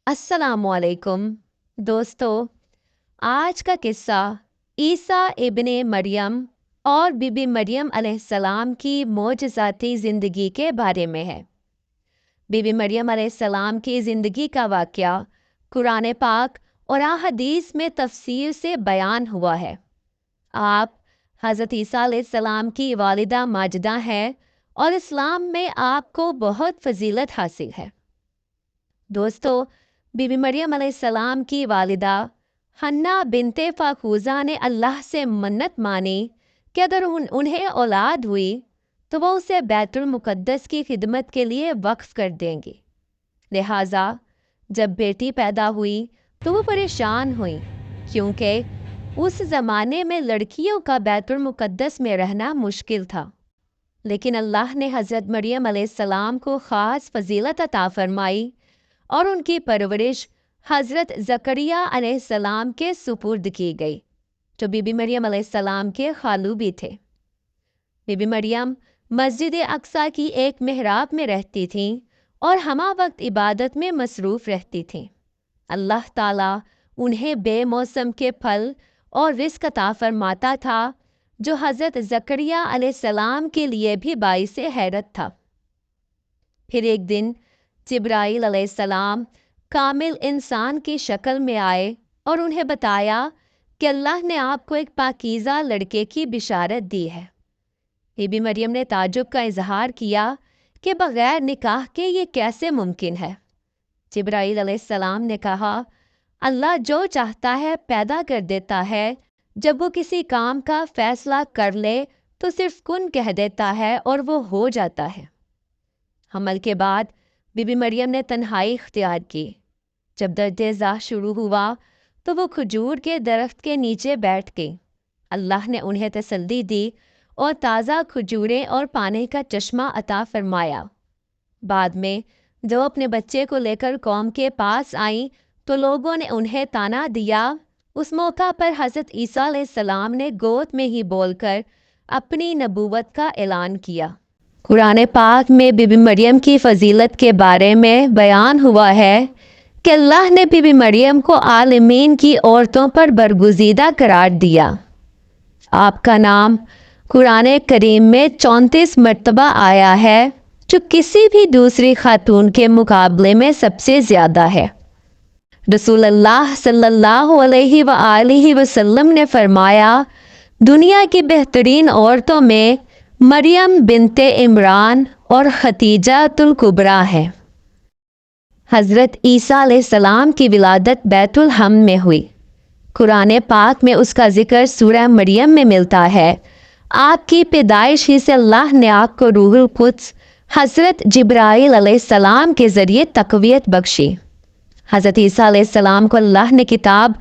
السلام علیکم دوستو، آج کا قصہ عیسیٰ ابن مریم اور بی بی مریم علیہ السلام کی معجزاتی زندگی کے بارے میں ہے۔ بی بی مریم علیہ السلام کی زندگی کا واقعہ قرآن پاک اور احادیث میں تفصیل سے بیان ہوا ہے۔ آپ حضرت عیسیٰ علیہ السلام کی والدہ ماجدہ ہیں اور اسلام میں آپ کو بہت فضیلت حاصل ہے۔ دوستو، بی بی مریم علیہ السلام کی والدہ حنا بنت فاخوذہ نے اللہ سے منت مانی کہ اگر انہیں اولاد ہوئی تو وہ اسے بیت المقدس کی خدمت کے لیے وقف کر دیں گی۔ لہٰذا جب بیٹی پیدا ہوئی تو وہ پریشان ہوئیں، کیونکہ اس زمانے میں لڑکیوں کا بیت المقدس میں رہنا مشکل تھا۔ لیکن اللہ نے حضرت مریم علیہ السلام کو خاص فضیلت عطا فرمائی اور ان کی پرورش حضرت زکریہ علیہ السلام کے سپرد کی گئی، جو بی بی مریم علیہ السلام کے خالو بھی تھے۔ بی بی مریم مسجد اقصیٰ کی ایک محراب میں رہتی تھیں اور ہمہ وقت عبادت میں مصروف رہتی تھیں۔ اللہ تعالیٰ انہیں بے موسم کے پھل اور رزق عطا فرماتا تھا، جو حضرت زکریہ علیہ السلام کے لیے بھی باعث حیرت تھا۔ پھر ایک دن جبرائیل علیہ السلام کامل انسان کی شکل میں آئے اور انہیں بتایا کہ اللہ نے آپ کو ایک پاکیزہ لڑکے کی بشارت دی ہے۔ بی بی مریم نے تعجب کا اظہار کیا کہ بغیر نکاح کے یہ کیسے ممکن ہے؟ جبرائیل علیہ السلام نے کہا، اللہ جو چاہتا ہے پیدا کر دیتا ہے۔ جب وہ کسی کام کا فیصلہ کر لے تو صرف کن کہہ دیتا ہے اور وہ ہو جاتا ہے۔ حمل کے بعد بی بی مریم نے تنہائی اختیار کی۔ جب درد ذاہ شروع ہوا تو وہ کھجور کے درخت کے نیچے بیٹھ گئی۔ اللہ نے انہیں تسلی دی اور تازہ کھجوریں اور پانی کا چشمہ عطا فرمایا۔ بعد میں جب اپنے بچے کو لے کر قوم کے پاس آئیں تو لوگوں نے انہیں طعنہ دیا۔ اس موقع پر حضرت عیسیٰ علیہ السلام نے گود میں ہی بول کر اپنی نبوت کا اعلان کیا۔ قرآن پاک میں بی بی مریم کی فضیلت کے بارے میں بیان ہوا ہے کہ اللہ نے بی بی مریم کو عالمین کی عورتوں پر برگزیدہ قرار دیا۔ آپ کا نام قرآن کریم میں 34 مرتبہ آیا ہے، جو کسی بھی دوسری خاتون کے مقابلے میں سب سے زیادہ ہے۔ رسول اللہ صلی اللہ علیہ وآلہ وسلم نے فرمایا، دنیا کی بہترین عورتوں میں مریم بنت عمران اور خدیجہ الکبریٰ ہے۔ حضرت عیسیٰ علیہ السلام کی ولادت بیت الحم میں ہوئی۔ قرآن پاک میں اس کا ذکر سورہ مریم میں ملتا ہے۔ آپ کی پیدائش ہی سے اللہ نے آپ کو روح القدس حضرت جبرائیل علیہ السلام کے ذریعے تقویت بخشی۔ حضرت عیسیٰ علیہ السلام کو اللہ نے کتاب،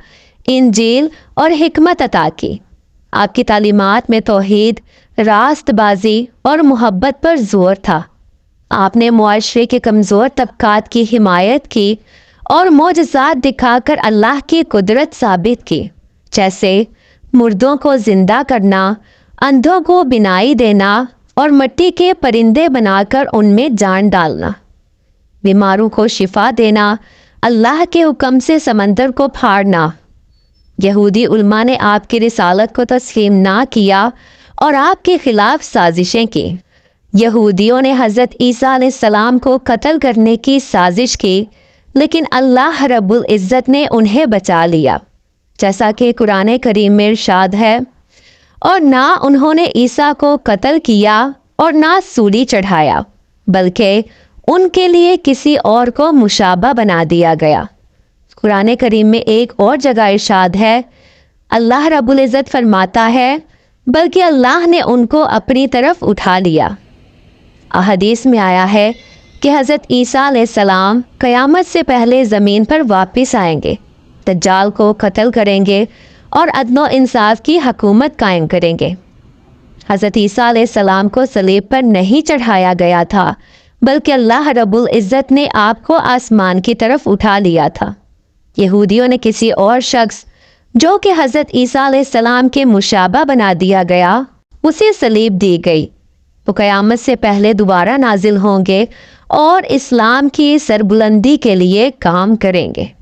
انجیل اور حکمت عطا کی۔ آپ کی تعلیمات میں توحید، راست بازی اور محبت پر زور تھا۔ آپ نے معاشرے کے کمزور طبقات کی حمایت کی اور معجزات دکھا کر اللہ کی قدرت ثابت کی، جیسے مردوں کو زندہ کرنا، اندھوں کو بینائی دینا اور مٹی کے پرندے بنا کر ان میں جان ڈالنا، بیماروں کو شفا دینا، اللہ کے حکم سے سمندر کو پھاڑنا۔ یہودی علماء نے آپ کی رسالت کو تسلیم نہ کیا اور آپ کے خلاف سازشیں کی۔ یہودیوں نے حضرت عیسیٰ علیہ السلام کو قتل کرنے کی سازش کی، لیکن اللہ رب العزت نے انہیں بچا لیا، جیسا کہ قرآن کریم میں ارشاد ہے، اور نہ انہوں نے عیسیٰ کو قتل کیا اور نہ سولی چڑھایا، بلکہ ان کے لیے کسی اور کو مشابہ بنا دیا گیا۔ قرآن کریم میں ایک اور جگہ ارشاد ہے، اللہ رب العزت فرماتا ہے، بلکہ اللہ نے ان کو اپنی طرف اٹھا لیا۔ احادیث میں آیا ہے کہ حضرت عیسیٰ علیہ السلام قیامت سے پہلے زمین پر واپس آئیں گے، دجال کو قتل کریں گے اور عدل و انصاف کی حکومت قائم کریں گے۔ حضرت عیسیٰ علیہ السلام کو صلیب پر نہیں چڑھایا گیا تھا، بلکہ اللہ رب العزت نے آپ کو آسمان کی طرف اٹھا لیا تھا۔ یہودیوں نے کسی اور شخص جو کہ حضرت عیسیٰ علیہ السلام کے مشابہ بنا دیا گیا، اسے صلیب دی گئی۔ وہ قیامت سے پہلے دوبارہ نازل ہوں گے اور اسلام کی سربلندی کے لیے کام کریں گے۔